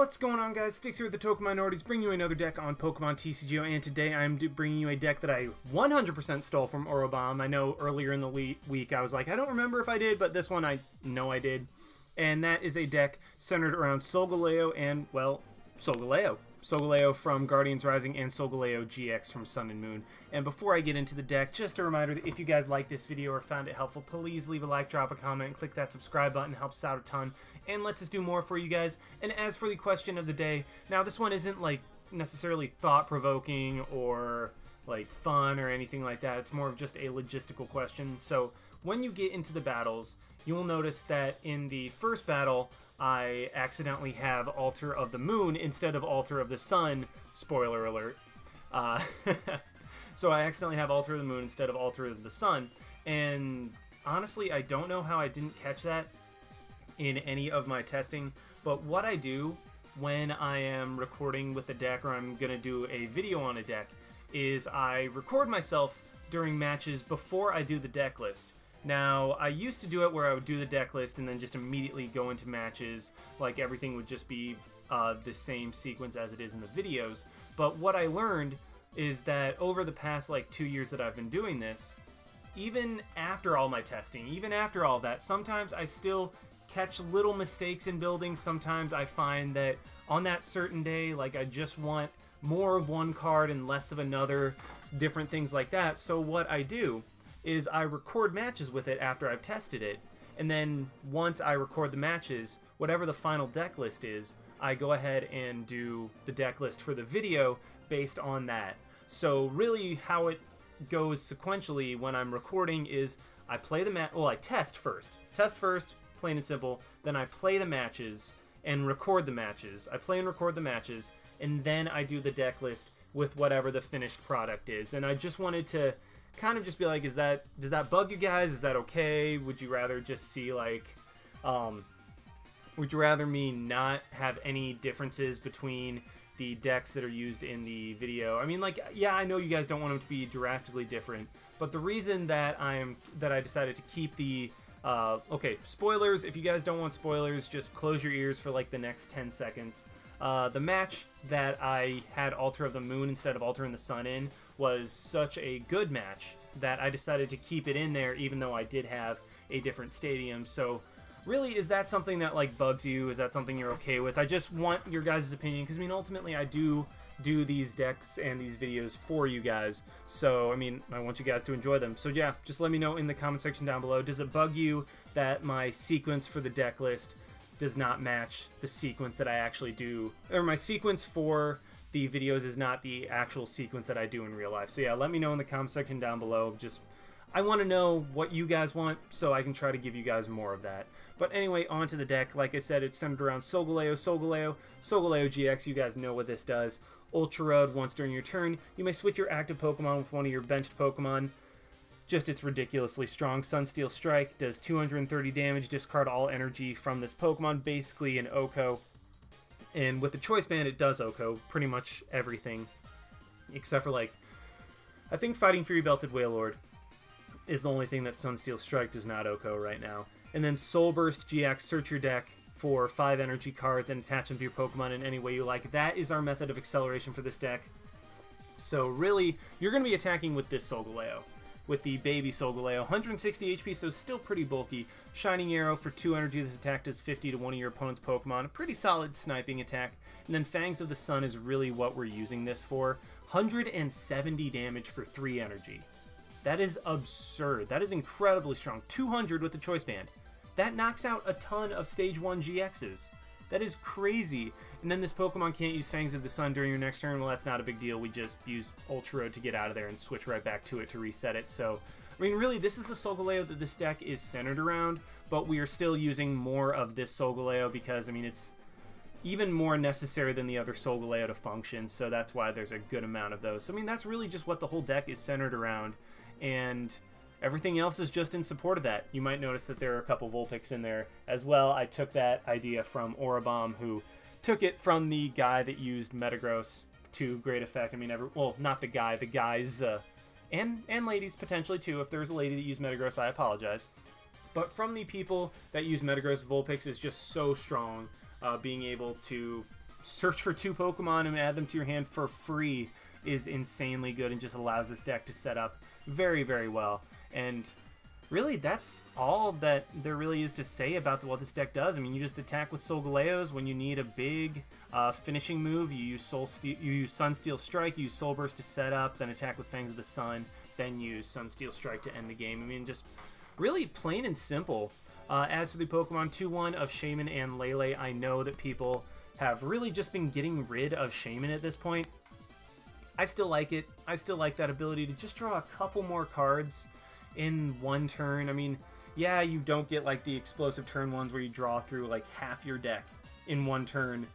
What's going on, guys? Sticks here with the Token Minorities, bringing you another deck on Pokemon TCGO, and today I'm bringing you a deck that I 100% stole from Orobomb. I know earlier in the week I was like, I don't remember if I did, but this one I know I did. And that is a deck centered around Solgaleo and, well, Solgaleo. Solgaleo from Guardians Rising and Solgaleo GX from Sun and Moon. And before I get into the deck, just a reminder that if you guys like this video or found it helpful, please leave a like, drop a comment, and click that subscribe button. It helps out a ton and lets us do more for you guys. And as for the question of the day, now this one isn't like necessarily thought-provoking or like fun or anything like that. It's more of just a logistical question. So when you get into the battles, you will notice that in the first battle, I accidentally have Altar of the Moon instead of Altar of the Sun. Spoiler alert. So I accidentally have Altar of the Moon instead of Altar of the Sun. And honestly, I don't know how I didn't catch that in any of my testing. But what I do when I am recording with a deck or I'm going to do a video on a deck is I record myself during matches before I do the deck list. Now, I used to do it where I would do the deck list and then just immediately go into matches, like everything would just be the same sequence as it is in the videos. But what I learned is that over the past like 2 years that I've been doing this, even after all my testing, even after all that, sometimes I still catch little mistakes in building. Sometimes I find that on that certain day, like I just want more of one card and less of another, different things like that. So what I do is I record matches with it after I've tested it, and then once I record the matches, whatever the final deck list is, I go ahead and do the deck list for the video based on that. So really how it goes sequentially when I'm recording is I play the I test first, plain and simple, then I play the matches and record the matches. I play and record the matches, and then I do the deck list with whatever the finished product is. And I just wanted to kind of just be like, does that bug you guys? Is that okay? Would you rather just see like, would you rather me not have any differences between the decks that are used in the video? I mean, like, yeah, I know you guys don't want them to be drastically different, but the reason that I decided to keep the okay, spoilers. If you guys don't want spoilers, just close your ears for like the next 10 seconds. The match that I had Altar of the Moon instead of Altar in the Sun in was such a good match that I decided to keep it in there even though I did have a different stadium. So really, is that something that like bugs you? Is that something you're okay with? I just want your guys' opinion because I mean ultimately I do these decks and these videos for you guys. So I mean I want you guys to enjoy them. So yeah, just let me know in the comment section down below. Does it bug you that my sequence for the deck list does not match the sequence that I actually do, or my sequence for the videos is not the actual sequence that I do in real life? So yeah, let me know in the comment section down below. Just, I want to know what you guys want so I can try to give you guys more of that. But anyway, on to the deck. Like I said, it's centered around Solgaleo GX. You guys know what this does. Ultra Rod, once during your turn, you may switch your active Pokemon with one of your benched Pokemon. Just, it's ridiculously strong. Sunsteel Strike does 230 damage, discard all energy from this Pokemon, basically an OHKO. And with the Choice Band, it does OHKO pretty much everything, except for, like, I think Fighting Fury Belted Wailord is the only thing that Sunsteel Strike does not OHKO right now. And then Soul Burst GX, search your deck for 5 energy cards and attach them to your Pokemon in any way you like. That is our method of acceleration for this deck. So really, you're going to be attacking with this Solgaleo, with the baby Solgaleo. 160 HP, so still pretty bulky. Shining Arrow for 2 energy. This attack does 50 to one of your opponent's Pokemon. A pretty solid sniping attack. And then Fangs of the Sun is really what we're using this for. 170 damage for 3 energy. That is absurd. That is incredibly strong. 200 with the Choice Band. That knocks out a ton of Stage 1 GXs. That is crazy. And then this Pokemon can't use Fangs of the Sun during your next turn. Well, that's not a big deal. We just use Ultra Road to get out of there and switch right back to it to reset it. So, I mean, really, this is the Solgaleo that this deck is centered around, but we are still using more of this Solgaleo because, I mean, it's even more necessary than the other Solgaleo to function, so that's why there's a good amount of those. So, I mean, that's really just what the whole deck is centered around, and everything else is just in support of that. You might notice that there are a couple Vulpix in there as well. I took that idea from Orobomb, who took it from the guy that used Metagross to great effect. I mean, well, not the guy, the guys, and ladies potentially too. If there's a lady that used Metagross, I apologize. But from the people that use Metagross, Vulpix is just so strong, being able to search for 2 Pokemon and add them to your hand for free is insanely good and just allows this deck to set up very, very well. And really, that's all that there really is to say about what this deck does. I mean, you just attack with Solgaleos when you need a big finishing move. You use Sunsteel Strike, you use Soul Burst to set up, then attack with Fangs of the Sun, then use Sunsteel Strike to end the game. I mean, just really plain and simple. As for the Pokemon 2-1 of Shaymin and Lele, I know that people have really just been getting rid of Shaymin at this point. I still like it. I still like that ability to just draw a couple more cards in one turn. I mean, yeah, you don't get like the explosive turn ones where you draw through like half your deck in one turn,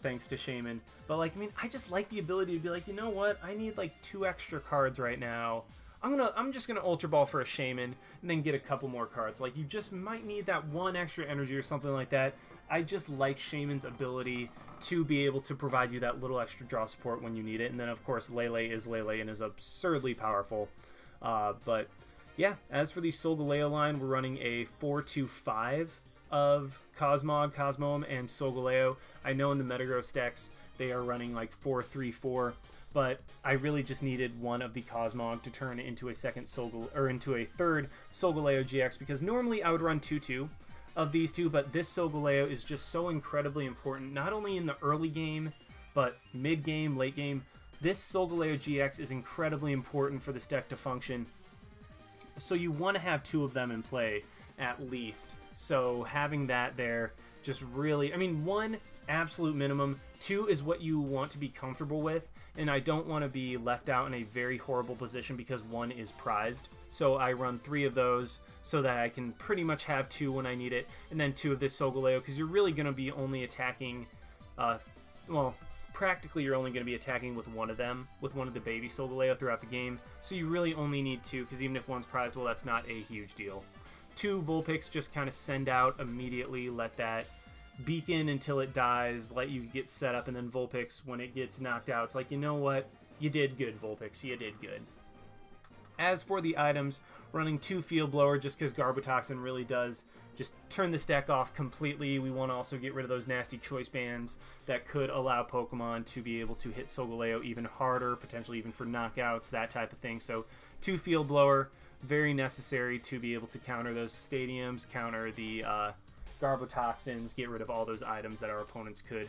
thanks to Shaymin. But like, I mean, I just like the ability to be like, you know what? I need like 2 extra cards right now. I'm just gonna Ultra Ball for a Shaymin and then get a couple more cards. Like, you just might need that 1 extra energy or something like that. I just like Shaymin's ability to be able to provide you that little extra draw support when you need it. And then of course Lele is Lele and is absurdly powerful. But yeah, as for the Solgaleo line, we're running a 4-2-5 of Cosmog, Cosmoem, and Solgaleo. I know in the Metagross decks they are running like 4-3-4, but I really just needed one of the Cosmog to turn into a third Solgaleo GX, because normally I would run 2-2 of these two, but this Solgaleo is just so incredibly important, not only in the early game, but mid-game, late game. This Solgaleo GX is incredibly important for this deck to function. So you want to have 2 of them in play, at least. So having that there just really, I mean, 1, absolute minimum. 2 is what you want to be comfortable with, and I don't want to be left out in a very horrible position because 1 is prized. So I run 3 of those so that I can pretty much have 2 when I need it, and then 2 of this Solgaleo, because you're really going to be only attacking, well, practically you're only going to be attacking with 1 of them, with 1 of the baby Solgaleo throughout the game. So you really only need 2, because even if 1's prized, well, that's not a huge deal. 2 Vulpix just kind of send out immediately, let that beacon until it dies, let you get set up, and then Vulpix, when it gets knocked out, it's like, you know what? You did good, Vulpix. You did good. As for the items, running 2 Field Blower just because Garbotoxin really does just turn this deck off completely. We want to also get rid of those nasty choice bands that could allow Pokemon to be able to hit Solgaleo even harder, potentially even for knockouts, that type of thing. So 2 Field Blower, very necessary to be able to counter those stadiums, counter the Garbotoxins, get rid of all those items that our opponents could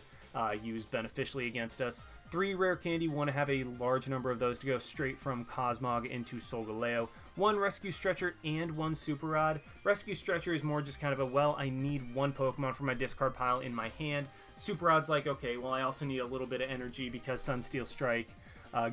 use beneficially against us. 3 Rare Candy, want to have a large number of those to go straight from Cosmog into Solgaleo. 1 Rescue Stretcher and 1 Super Rod. Rescue Stretcher is more just kind of a, well, I need 1 Pokemon from my discard pile in my hand. Super Rod's like, okay, well, I also need a little bit of energy because Sunsteel Strike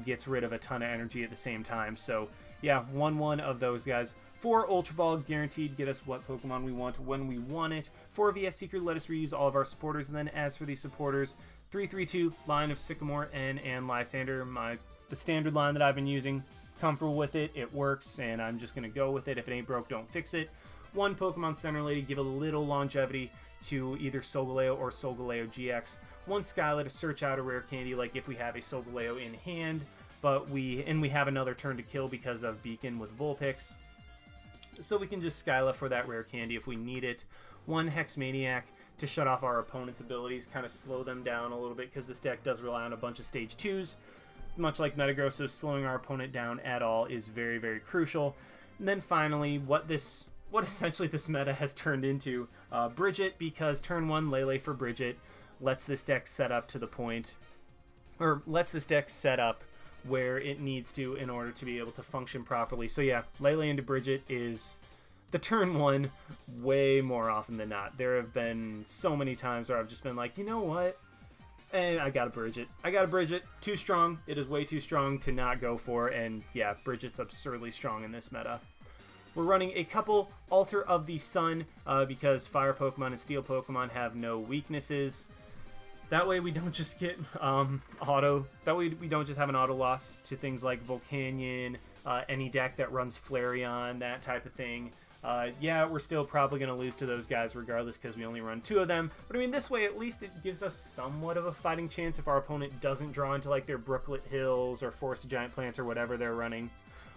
gets rid of a ton of energy at the same time. So yeah, 1 of those guys. 4 Ultra Ball, guaranteed get us what Pokemon we want when we want it. 4 VS Seeker, let us reuse all of our supporters. And then as for the supporters, 3-3-2 line of Sycamore and Lysandre, the standard line that I've been using. Comfortable with it, it works, and I'm just going to go with it. If it ain't broke, don't fix it. 1 Pokemon Center Lady, give a little longevity to either Solgaleo or Solgaleo GX. 1 Skyla to search out a Rare Candy, like if we have a Solgaleo in hand, but we have another turn to kill because of Beacon with Vulpix. So we can just Skyla for that Rare Candy if we need it. 1 Hex Maniac to shut off our opponent's abilities, kind of slow them down a little bit, because this deck does rely on a bunch of stage 2s. Much like Metagross, so slowing our opponent down at all is very, very crucial. And then finally, what essentially this meta has turned into, Brigette, because turn 1 Lele for Brigette lets this deck set up to the point, or lets this deck set up where it needs to in order to be able to function properly. So yeah, Lele into Brigette is the turn 1 way more often than not. There have been so many times where I've just been like, you know what? And I got a Brigette. I got a Brigette. Too strong. It is way too strong to not go for. And yeah, Brigette's absurdly strong in this meta. We're running a couple Altar of the Sun because Fire Pokemon and Steel Pokemon have no weaknesses. That way we don't just get auto. That way we don't just have an auto loss to things like Volcanion, any deck that runs Flareon, that type of thing. Yeah, we're still probably going to lose to those guys regardless because we only run 2 of them. But I mean, this way at least it gives us somewhat of a fighting chance if our opponent doesn't draw into like their Brooklet Hills or Forest Giant Plants or whatever they're running.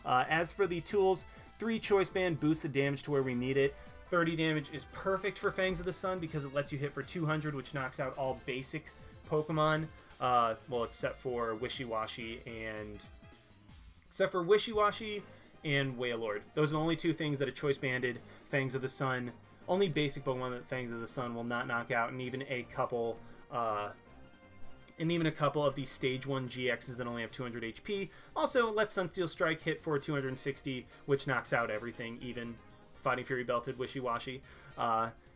As for the tools, 3 Choice Band boosts the damage to where we need it. 30 damage is perfect for Fangs of the Sun because it lets you hit for 200, which knocks out all basic Pokemon. Well, except for Wishy-Washy and Wailord. Those are the only two things that a Choice Banded Fangs of the Sun, only basic Pokemon that Fangs of the Sun will not knock out, and even a couple of these Stage 1 GXs that only have 200 HP. Also, let Sunsteel Strike hit for 260, which knocks out everything, even Fighting Fury Belted Wishy-Washy.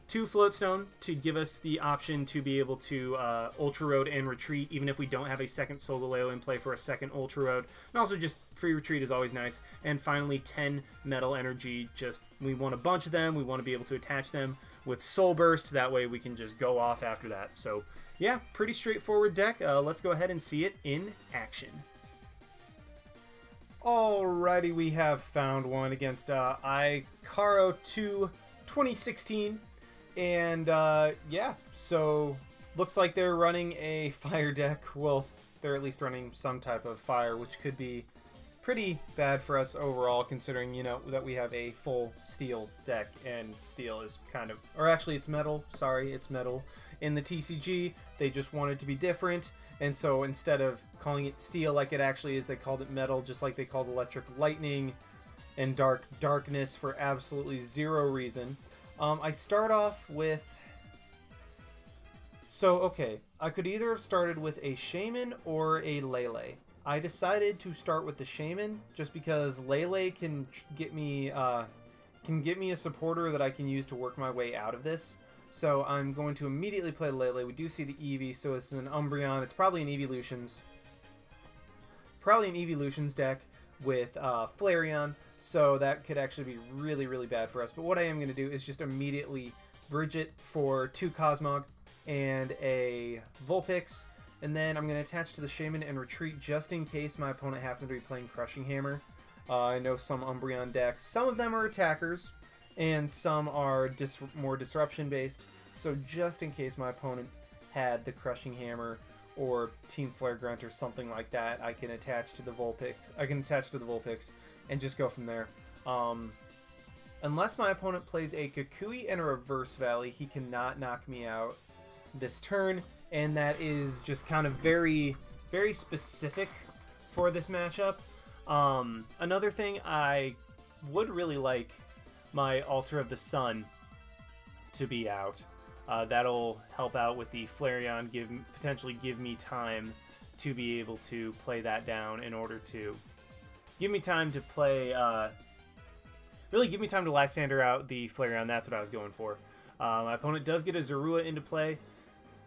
2 Float Stone to give us the option to be able to Ultra Road and Retreat, even if we don't have a second Solgaleo in play for a second Ultra Road. And also just free Retreat is always nice. And finally, 10 Metal Energy. Just, we want a bunch of them. We want to be able to attach them with Soul Burst. That way we can just go off after that. So, yeah, pretty straightforward deck. Let's go ahead and see it in action. Alrighty, we have found one against Icaro 2 2016. And, yeah, so looks like they're running a fire deck. Well, they're at least running some type of fire, which could be pretty bad for us overall, considering, you know, that we have a full steel deck, and steel is kind of, or actually it's metal, sorry, it's metal. In the TCG, they just wanted to be different, and so instead of calling it steel like it actually is, they called it metal, just like they called electric lightning and darkness for absolutely zero reason. I start off with... So, okay, I could either have started with a Shaymin or a Lele. I decided to start with the Shaymin just because Lele can get me a supporter that I can use to work my way out of this. So I'm going to immediately play Lele. We do see the Eevee, so it's an Umbreon. It's probably an Eeveelutions. Probably an Eeveelutions deck with Flareon. So that could actually be really, really bad for us. But what I am going to do is just immediately Brigette for 2 Cosmog and a Vulpix. And then I'm going to attach to the Shaymin and Retreat just in case my opponent happens to be playing Crushing Hammer. I know some Umbreon decks. Some of them are attackers, and some are more Disruption based. So just in case my opponent had the Crushing Hammer or Team Flare Grunt or something like that, I can attach to the Vulpix. And just go from there. Unless my opponent plays a Kukui and a Reverse Valley, he cannot knock me out this turn, and that is just kind of very, very specific for this matchup. Another thing, I would really like my Altar of the Sun to be out. That'll help out with the Flareon, potentially give me time to be able to play that down in order to give me time to play, really give me time to Lysandre out the Flareon. That's what I was going for. My opponent does get a Zorua into play.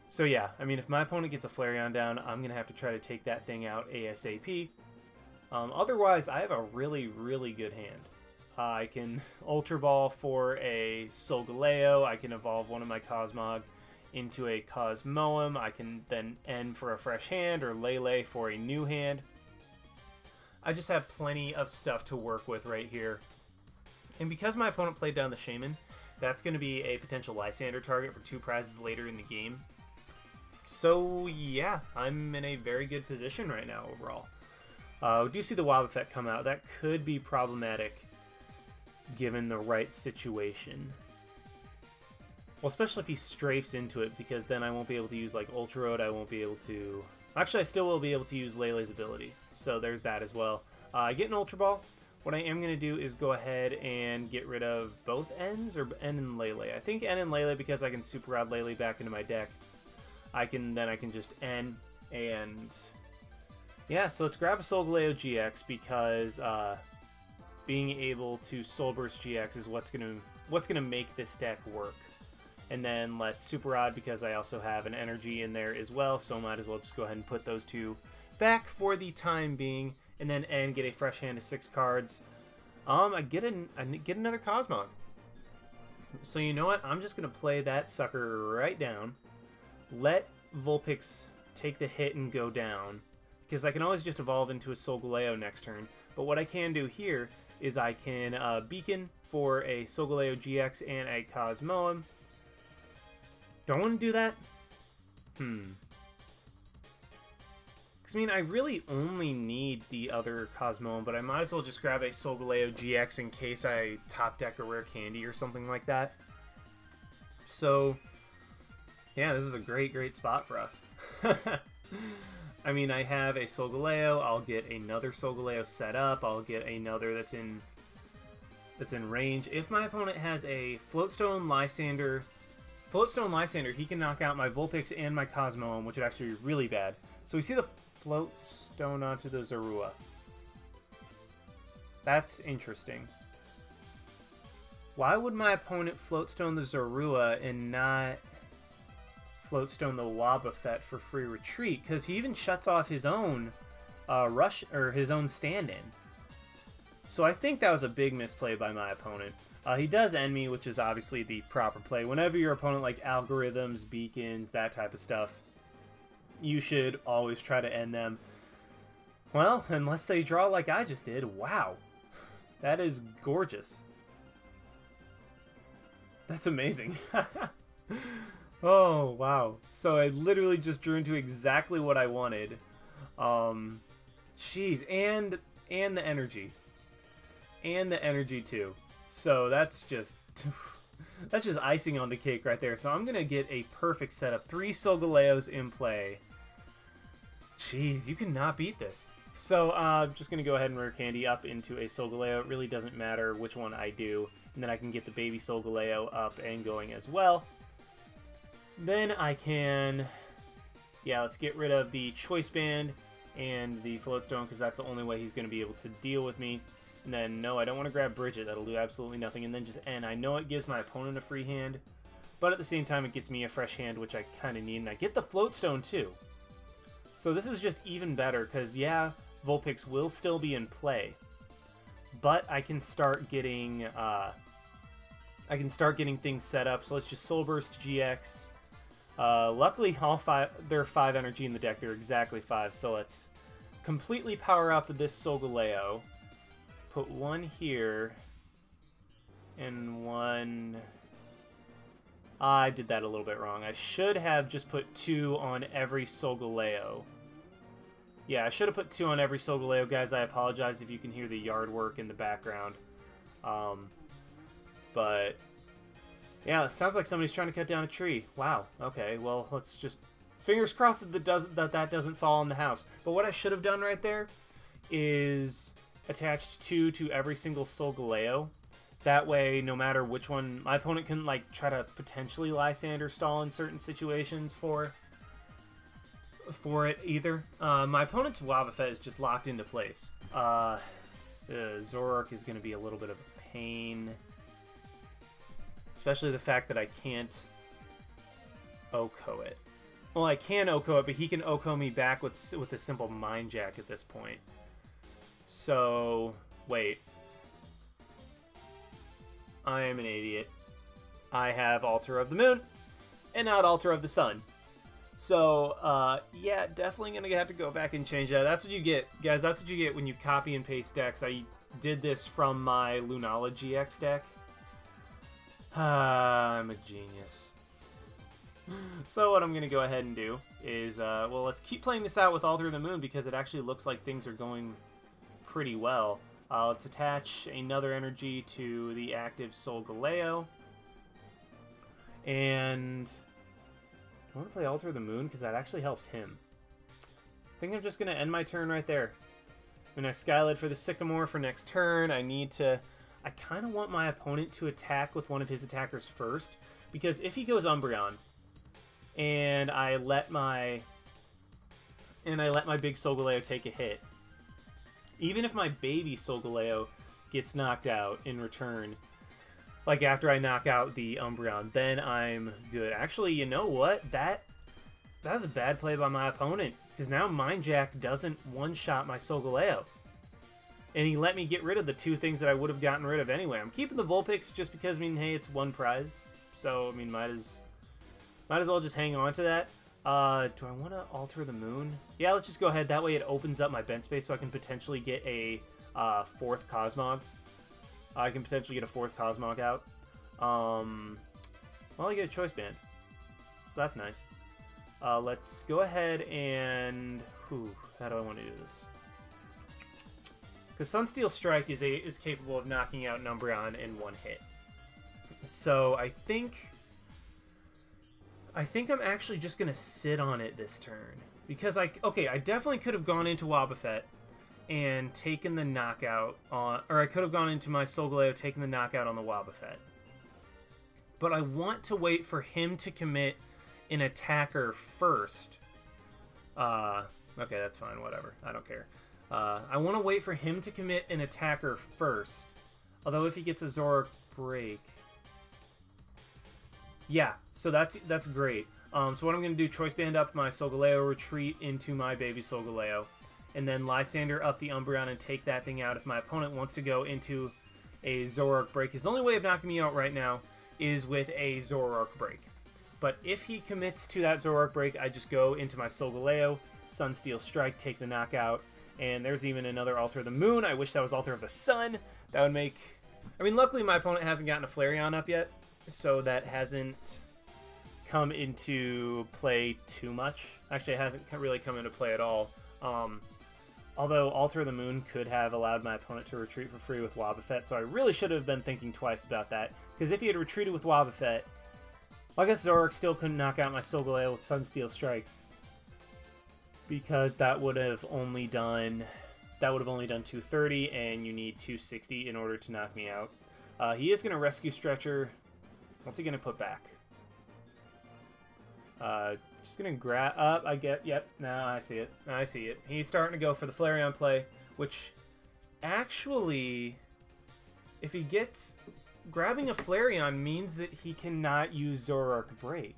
So yeah, I mean, if my opponent gets a Flareon down, I'm going to have to try to take that thing out ASAP. Otherwise, I have a really, really good hand. I can Ultra Ball for a Solgaleo. I can evolve one of my Cosmog into a Cosmoem. I can then end for a fresh hand, or Lele for a new hand. I just have plenty of stuff to work with right here. And because my opponent played down the Shaymin, that's going to be a potential Lysandre target for 2 prizes later in the game. So yeah, I'm in a very good position right now overall. We do see the Wobbuffet come out. That could be problematic given the right situation. Well, especially if he strafes into it, because then I won't be able to use like Ultra Road. I won't be able to... Actually, I still will be able to use Lele's ability. So there's that as well. I get an Ultra Ball. What I am going to do is go ahead and get rid of both Ns, or N and Lele. I think N and Lele, because I can Super Rod Lele back into my deck. I can just N, and yeah, so let's grab a Solgaleo GX, because being able to Soul Burst GX is what's gonna make this deck work. And then let's Super Rod, because I also have an energy in there as well, so might as well just go ahead and put those two back for the time being, and then N, get a fresh hand of 6 cards. I get another Cosmog. So you know what? I'm just gonna play that sucker right down. Let Vulpix take the hit and go down, because I can always just evolve into a Solgaleo next turn. But what I can do here is I can Beacon for a Solgaleo GX and a Cosmoem. Do I want to do that? Because, I mean, I really only need the other Cosmoem, but I might as well just grab a Solgaleo GX in case I top deck a Rare Candy or something like that. So... Yeah, this is a great spot for us. I mean, I have a Solgaleo. I'll get another Solgaleo set up. I'll get another that's in range. If my opponent has a Float Stone Lysandre, he can knock out my Vulpix and my Cosmoem, which would actually be really bad. So we see the Float Stone onto the Zorua. That's interesting. Why would my opponent Float Stone the Zorua and not Float Stone the Wobbuffet for free retreat? Because he even shuts off his own rush, or his own stand-in. So I think that was a big misplay by my opponent. He does end me, which is obviously the proper play. Whenever your opponent like algorithms, beacons, that type of stuff, you should always try to end them. Well, unless they draw like I just did. Wow. That is gorgeous. That's amazing. Oh, wow. So I literally just drew into exactly what I wanted. Jeez, and the energy. And the energy too. So that's just icing on the cake right there. So I'm gonna get a perfect setup. 3 Solgaleos in play. Jeez, you cannot beat this. So just gonna go ahead and Rare Candy up into a Solgaleo. It really doesn't matter which one I do. And then I can get the baby Solgaleo up and going as well. Then I can, yeah, let's get rid of the Choice Band and the Float Stone, because that's the only way he's going to be able to deal with me. And then, no, I don't want to grab Brigette. That'll do absolutely nothing. And then just N. I know it gives my opponent a free hand, but at the same time, it gets me a fresh hand, which I kind of need. And I get the Float Stone, too. So this is just even better, because, yeah, Vulpix will still be in play. But I can start getting, things set up. So let's just Soul Burst GX. Luckily, there are 5 energy in the deck. There are exactly 5. So let's completely power up this Solgaleo. Put 1 here. And 1... I did that a little bit wrong. I should have just put 2 on every Solgaleo. Yeah, I should have put 2 on every Solgaleo, guys. I apologize if you can hear the yard work in the background. But... yeah, it sounds like somebody's trying to cut down a tree. Wow. Okay, well, let's just... fingers crossed that that doesn't fall in the house. But what I should have done right there is attached 2 to every single Solgaleo. That way, no matter which one... my opponent can, like, try to potentially Lysandre stall in certain situations for it, either. My opponent's Wobbuffet is just locked into place. Zoroark is going to be a little bit of a pain... especially the fact that I can't OHKO it. Well, I can OHKO it, but he can OHKO me back with a simple Mind Jack at this point. So, wait. I am an idiot. I have Altar of the Moon, and not Altar of the Sun. So, yeah, definitely going to have to go back and change that. That's what you get, guys. That's what you get when you copy and paste decks. I did this from my Lunala GX deck. I'm a genius. So what I'm going to go ahead and do is, well, let's keep playing this out with Altar of the Moon, because it actually looks like things are going pretty well. Let's attach another energy to the active Solgaleo. And I want to play Altar of the Moon, because that actually helps him. I think I'm just going to end my turn right there. I'm going to Skyla for the Sycamore for next turn. I kind of want my opponent to attack with one of his attackers first, because if he goes Umbreon, and I let my big Solgaleo take a hit, even if my baby Solgaleo gets knocked out in return, like after I knock out the Umbreon, then I'm good. Actually, you know what? That was a bad play by my opponent, because now Mind Jack doesn't one-shot my Solgaleo. And he let me get rid of the 2 things that I would have gotten rid of anyway. I'm keeping the Vulpix just because, I mean, hey, it's 1 prize. So, I mean, might as well just hang on to that. Do I want to Alter the Moon? Yeah, let's just go ahead. That way it opens up my bench space so I can potentially get a 4th Cosmog. I can potentially get a 4th Cosmog out. Well, I get a Choice Band. So that's nice. Let's go ahead and... how do I want to do this? Because Sunsteel Strike is capable of knocking out Umbreon in 1 hit. So I think I think I'm actually just going to sit on it this turn. Because, okay, I definitely could have gone into Wobbuffet and taken the knockout on... Or I could have gone into my Solgaleo, taken the knockout on the Wobbuffet. But I want to wait for him to commit an attacker first. Okay, that's fine, whatever. I don't care. I want to wait for him to commit an attacker first. Although if he gets a Zoroark break... Yeah, so that's great. So what I'm going to do, Choice Band up my Solgaleo, retreat into my baby Solgaleo, and then Lysandre up the Umbreon and take that thing out if my opponent wants to go into a Zoroark break. His only way of knocking me out right now is with a Zoroark break. But if he commits to that Zoroark break, I just go into my Solgaleo, Sunsteel Strike, take the knockout, and there's even another Altar of the Moon. I wish that was Altar of the Sun. That would make... I mean, luckily my opponent hasn't gotten a Flareon up yet, so that hasn't come into play too much. Actually, it hasn't really come into play at all. Although Altar of the Moon could have allowed my opponent to retreat for free with Wobbuffet, so I really should have been thinking twice about that. Because if he had retreated with Wobbuffet, well, I guess Zoroark still couldn't knock out my Solgaleo with Sunsteel Strike. Because that would have only done 230, and you need 260 in order to knock me out. He is going to Rescue Stretcher. What's he going to put back? Just going to grab up. Yep. No, I see it. I see it. He's starting to go for the Flareon play, which actually, if he gets... Grabbing a Flareon means that he cannot use Zoroark Break.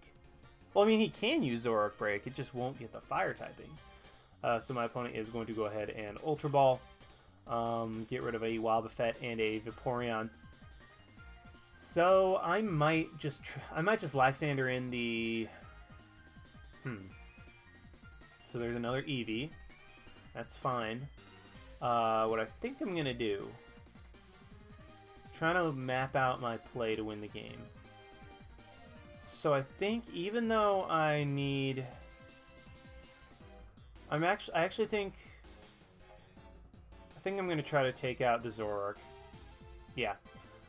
Well, I mean, he can use Zoroark Break. It just won't get the fire typing. So my opponent is going to go ahead and Ultra Ball. Get rid of a Wobbuffet and a Vaporeon. So I might just Lysandre in the... So there's another Eevee. That's fine. What I think I'm going to do... Trying to map out my play to win the game. So I think even though I need... I actually think I'm going to try to take out the Zoroark. Yeah.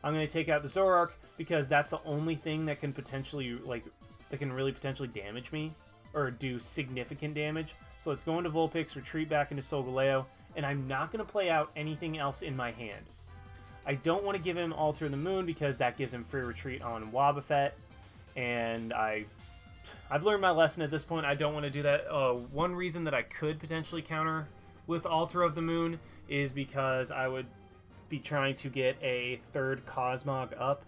I'm going to take out the Zoroark because that's the only thing that can potentially, really potentially damage me. Or do significant damage. So it's going to Vulpix, retreat back into Solgaleo, and I'm not going to play out anything else in my hand. I don't want to give him Altar of the Moon because that gives him free retreat on Wobbuffet, and I've learned my lesson at this point. I don't want to do that. One reason that I could potentially counter with Altar of the Moon is because I would be trying to get a third Cosmog up,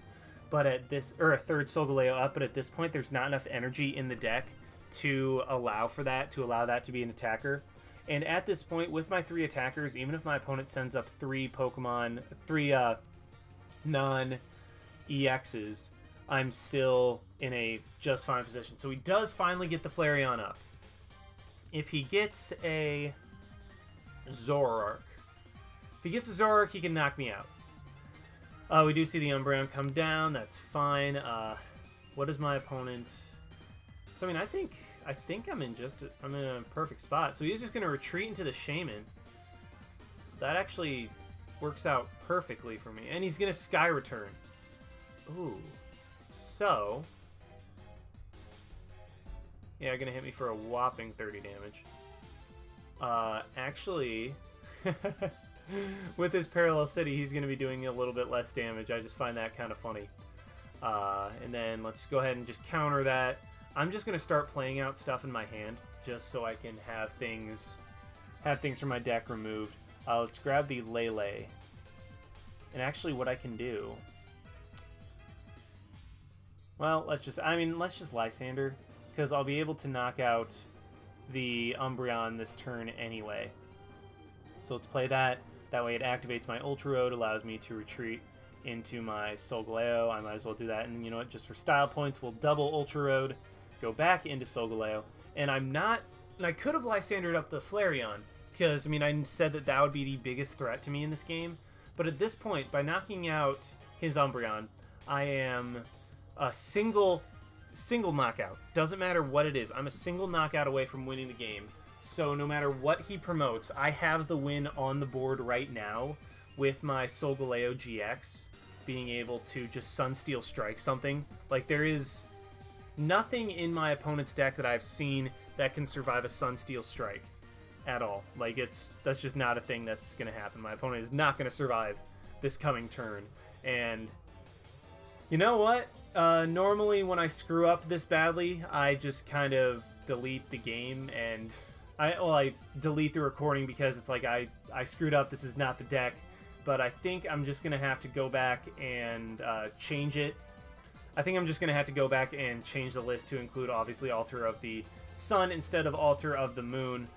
but a third Solgaleo up, but at this point there's not enough energy in the deck to allow for that, to allow that to be an attacker. And at this point, with my 3 attackers, even if my opponent sends up 3 non-EXs, I'm still in a just fine position. So he does finally get the Flareon up. If he gets a Zoroark, he can knock me out. We do see the Umbreon come down. That's fine. What is my opponent? So I mean, I think I'm in a perfect spot. So he's just going to retreat into the Shaymin. That actually works out perfectly for me. And he's going to Sky Return. Ooh. So, yeah, going to hit me for a whopping 30 damage. Actually, with his Parallel City, he's going to be doing a little bit less damage. I just find that kind of funny. And then let's go ahead and just counter that. I'm just going to start playing out stuff in my hand, just so I can have things from my deck removed. Let's grab the Lele. And actually what I can do... Well, let's just Lysandre, because I'll be able to knock out the Umbreon this turn anyway. So let's play that. That way it activates my Ultra Road, allows me to retreat into my Solgaleo. I might as well do that. And you know what, just for style points, we'll double Ultra Road. Go back into Solgaleo, and I could have Lysandred up the Flareon, because, I mean, I said that would be the biggest threat to me in this game, but at this point, by knocking out his Umbreon, I am a single knockout. Doesn't matter what it is, I'm a single knockout away from winning the game, so no matter what he promotes, I have the win on the board right now, with my Solgaleo GX being able to just Sunsteel Strike something. Like, there is... nothing in my opponent's deck that I've seen that can survive a Sunsteel Strike at all. Like, that's just not a thing that's going to happen. My opponent is not going to survive this coming turn. And you know what? Normally when I screw up this badly, I just kind of delete the game, and I delete the recording because it's like I screwed up. This is not the deck. But I think I'm just going to have to go back and change it. I think I'm just going to have to go back and change the list to include, obviously, Altar of the Sun instead of Altar of the Moon.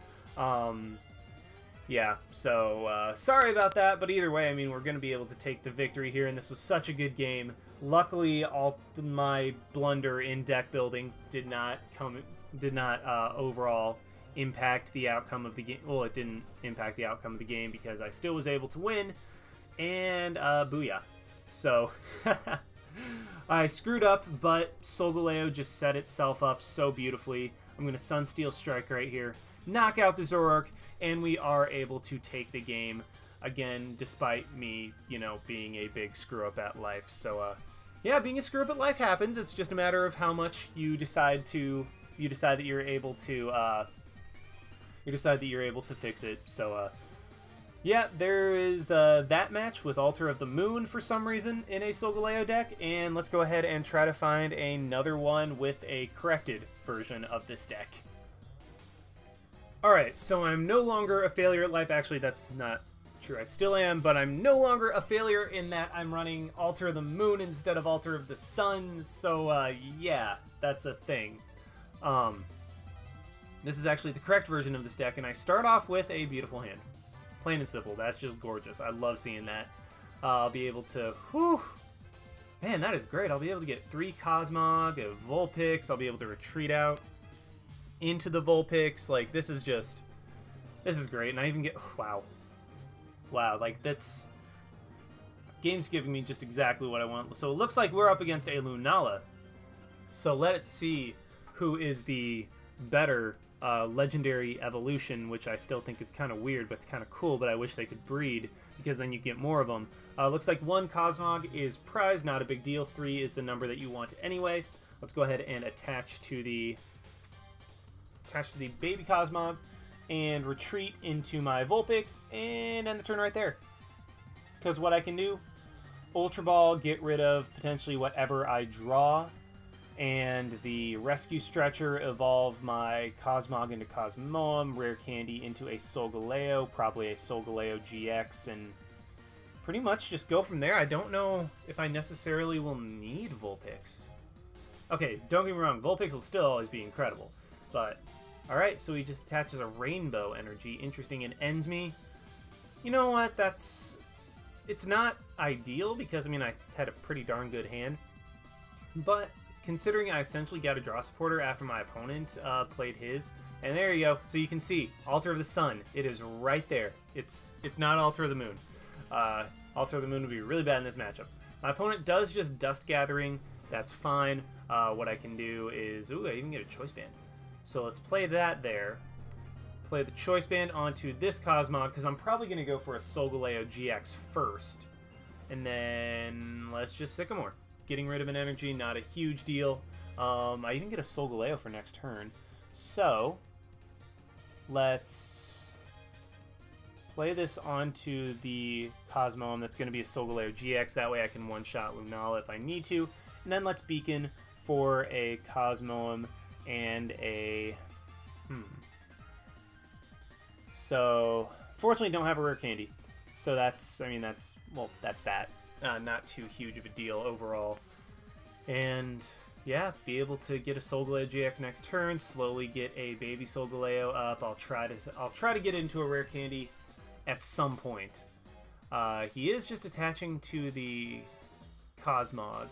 Yeah, so sorry about that, but either way, I mean, we're going to be able to take the victory here, and this was such a good game. Luckily, my blunder in deck building did not overall impact the outcome of the game. Well, it didn't impact the outcome of the game because I still was able to win, and booyah. So, I screwed up, but Solgaleo just set itself up so beautifully. I'm going to Sunsteel Strike right here, knock out the Zoroark, and we are able to take the game again, despite me, you know, being a big screw-up at life. So, yeah, being a screw-up at life happens. It's just a matter of how much you decide that you're able to, fix it. So, yeah, there is that match with Altar of the Moon for some reason in a Solgaleo deck, and let's go ahead and try to find another one with a corrected version of this deck. Alright, so I'm no longer a failure at life. Actually, that's not true. I still am, but I'm no longer a failure in that I'm running Altar of the Moon instead of Altar of the Sun, so yeah, that's a thing. This is actually the correct version of this deck, and I start off with a beautiful hand. Plain and simple. That's just gorgeous. I love seeing that. I'll be able to... Whew! Man, that is great. I'll be able to get 3 Cosmog, a Vulpix. I'll be able to retreat out into the Vulpix. Like, this is great. And I even get... Wow. Wow, like, that's... Game's giving me just exactly what I want. So it looks like we're up against a Lunala. So let's see who is the better legendary evolution, which I still think is kind of weird, but it's kind of cool, but I wish they could breed, because then you get more of them. Looks like 1 Cosmog is prize, not a big deal. 3 is the number that you want anyway. Let's go ahead and attach to the baby Cosmog and retreat into my Vulpix and end the turn right there. Because what I can do, Ultra Ball, get rid of potentially whatever I draw, and the Rescue Stretcher, evolve my Cosmog into Cosmoem, Rare Candy into a Solgaleo, probably a Solgaleo GX, and pretty much just go from there. I don't know if I necessarily will need Vulpix. Okay, don't get me wrong, Vulpix will still always be incredible, but alright, so he just attaches a Rainbow Energy. Interesting, and ends me. You know what, it's not ideal, because, I mean, I had a pretty darn good hand, but considering I essentially got a draw supporter after my opponent played his, and there you go. So you can see, Altar of the Sun, it is right there. It's not Altar of the Moon. Altar of the Moon would be really bad in this matchup. My opponent does just Dust Gathering, that's fine. What I can do is, ooh, I even get a Choice Band. So let's play that there. Play the Choice Band onto this Cosmog, because I'm probably going to go for a Solgaleo GX first. And then let's just Sycamore. Getting rid of an energy, not a huge deal. I even get a Solgaleo for next turn. So, let's play this onto the Cosmoem. That's going to be a Solgaleo GX. That way I can one-shot Lunala if I need to. And then let's Beacon for a Cosmoem and a... So, fortunately don't have a Rare Candy. So that's, I mean, that's that. Not too huge of a deal overall. And yeah, be able to get a Solgaleo GX next turn, slowly get a baby Solgaleo up. I'll try to get into a Rare Candy at some point. He is just attaching to the Cosmog.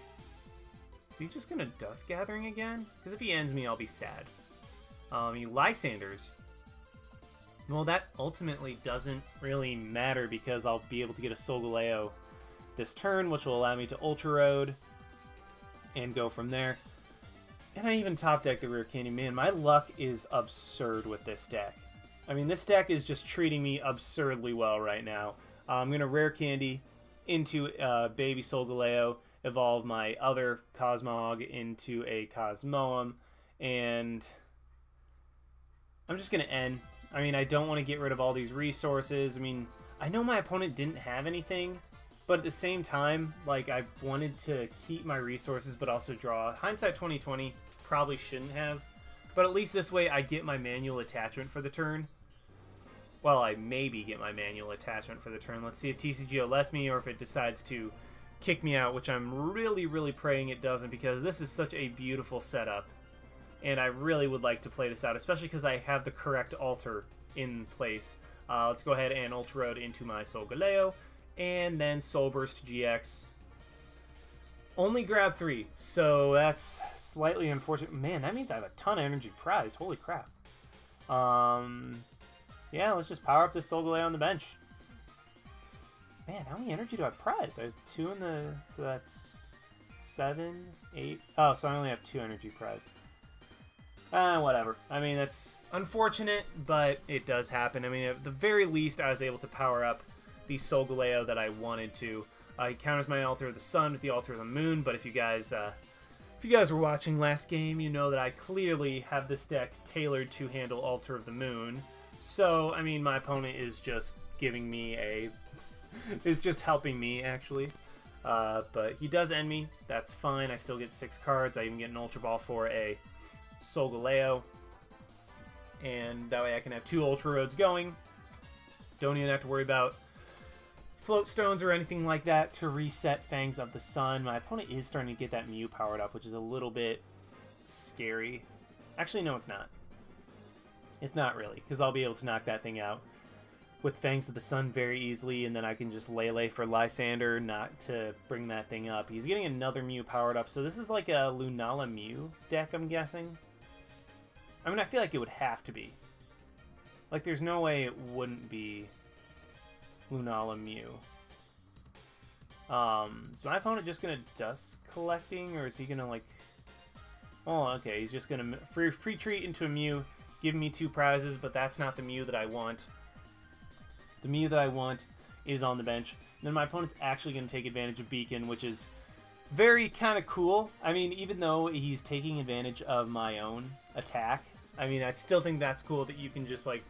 Is he just gonna Dust Gathering again? Because if he ends me, I'll be sad. He Lysandres. Well, that ultimately doesn't really matter, because I'll be able to get a Solgaleo this turn, which will allow me to Ultra Road and go from there. And I even top deck the Rare Candy. Man, my luck is absurd with this deck. I mean, this deck is just treating me absurdly well right now. I'm going to Rare Candy into baby Solgaleo, evolve my other Cosmog into a Cosmoem, and I'm just going to end. I mean, I don't want to get rid of all these resources. I mean, I know my opponent didn't have anything, but at the same time, like, I wanted to keep my resources but also draw. Hindsight 2020, probably shouldn't have, but at least this way I get my manual attachment for the turn. Well, I maybe get my manual attachment for the turn. Let's see if TCGO lets me or if it decides to kick me out, which I'm really, really praying it doesn't, because this is such a beautiful setup. And I really would like to play this out, especially because I have the correct altar in place. Let's go ahead and Ultra Road into my Solgaleo, and then Soul Burst GX. Only grab 3, so that's slightly unfortunate. Man, that means I have a ton of energy prized. Holy crap. Yeah, let's just power up this Solgaleo on the bench. Man, how many energy do I have prized? I have 2 in the... so that's 7, 8... oh, so I only have 2 energy prized. Whatever. I mean, that's unfortunate, but it does happen. I mean, at the very least, I was able to power up the Solgaleo that I wanted to. He counters my Altar of the Sun with the Altar of the Moon, but if you guys were watching last game, you know that I clearly have this deck tailored to handle Altar of the Moon. So, I mean, my opponent is just giving me a... is just helping me, actually. But he does end me. That's fine. I still get 6 cards. I even get an Ultra Ball for a Solgaleo, and that way I can have 2 Ultra Roads going. Don't even have to worry about Float Stones or anything like that to reset Fangs of the Sun. My opponent is starting to get that Mew powered up, which is a little bit scary. Actually, no, it's not. It's not really, because I'll be able to knock that thing out with Fangs of the Sun very easily, and then I can just Lele for Lysandre not to bring that thing up. He's getting another Mew powered up, so this is like a Lunala Mew deck, I'm guessing. I mean, I feel like it would have to be. Like, there's no way it wouldn't be Lunala Mew. Is my opponent just gonna Dust Collecting, or is he gonna, like... oh, okay, he's just gonna free treat into a Mew, give me 2 prizes, but that's not the Mew that I want. The Mew that I want is on the bench. And then my opponent's actually going to take advantage of Beacon, which is very kind of cool. I mean, even though he's taking advantage of my own attack, I mean, I still think that's cool that you can just, like...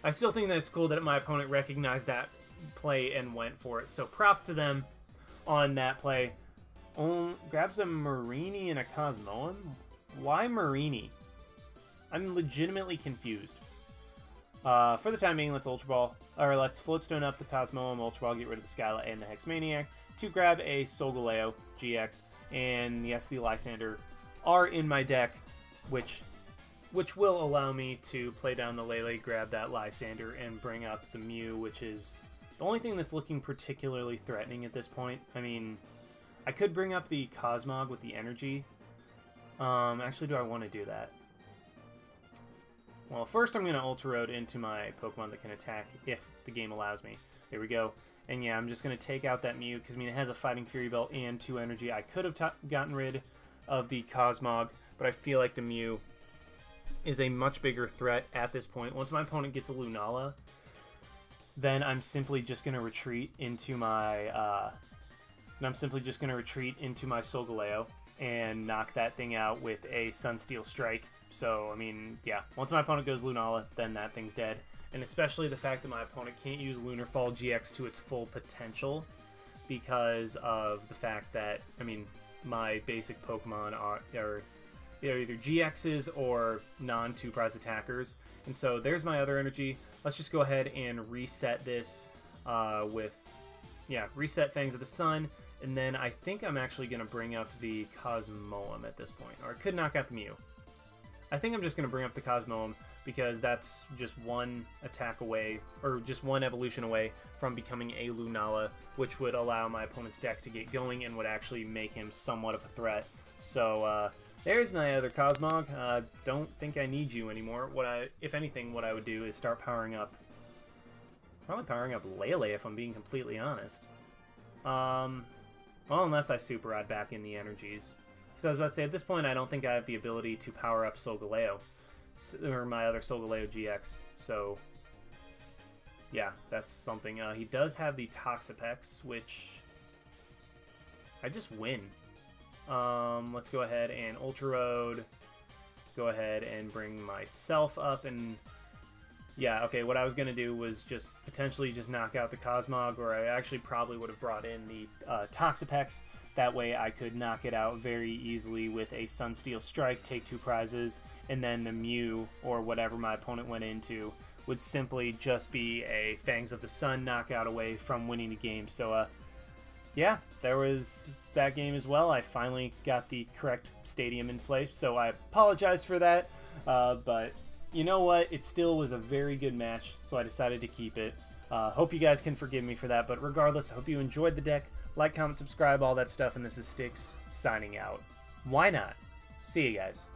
I still think that's cool that my opponent recognized that play and went for it. So props to them on that play. Grabs a Marini and a Cosmoem? Why Marini? I'm legitimately confused. For the time being, let's Ultra Ball, or let's Float Stone up the Cosmoem, Ultra Ball, get rid of the Skyla and the Hex Maniac to grab a Solgaleo GX, and yes, the Lysandre are in my deck, which will allow me to play down the Lele, grab that Lysandre, and bring up the Mew, which is the only thing that's looking particularly threatening at this point. I mean, I could bring up the Cosmog with the energy. Actually, do I want to do that? Well, first I'm going to Ultra Road into my Pokemon that can attack if the game allows me. There we go. And yeah, I'm just going to take out that Mew because, I mean, it has a Fighting Fury Belt and 2 energy. I could have gotten rid of the Cosmog, but I feel like the Mew is a much bigger threat at this point. Once my opponent gets a Lunala, then I'm simply just going to retreat into my... Solgaleo and knock that thing out with a Sunsteel Strike. So, I mean, yeah, once my opponent goes Lunala, then that thing's dead. And especially the fact that my opponent can't use Lunarfall GX to its full potential because of the fact that, I mean, my basic Pokemon are either GXs or non-2 prize attackers. And so there's my other energy. Let's just go ahead and reset this reset Fangs of the Sun. And then I think I'm actually going to bring up the Cosmoem at this point. Or I could knock out the Mew. I think I'm just going to bring up the Cosmoem because that's just one attack away, or just one evolution away from becoming a Lunala, which would allow my opponent's deck to get going and would actually make him somewhat of a threat. So, there's my other Cosmog. Don't think I need you anymore. If anything, what I would do is start powering up... probably powering up Lele, if I'm being completely honest. Well, unless I Super Rod back in the energies. So I was about to say, at this point, I don't think I have the ability to power up Solgaleo, or my other Solgaleo GX. So, yeah, that's something. He does have the Toxapex, which I just win. Let's go ahead and Ultra Road. Go ahead and bring myself up and... Yeah, okay, what I was going to do was just potentially just knock out the Cosmog, or I actually probably would have brought in the Toxapex. That way I could knock it out very easily with a Sunsteel Strike, take 2 prizes, and then the Mew, or whatever my opponent went into, would simply just be a Fangs of the Sun knockout away from winning the game. So, yeah, there was that game as well. I finally got the correct stadium in place, so I apologize for that, but... You know what? It still was a very good match, so I decided to keep it. Hope you guys can forgive me for that, but regardless, I hope you enjoyed the deck. Like, comment, subscribe, all that stuff, and this is Styx signing out. Why not? See you guys.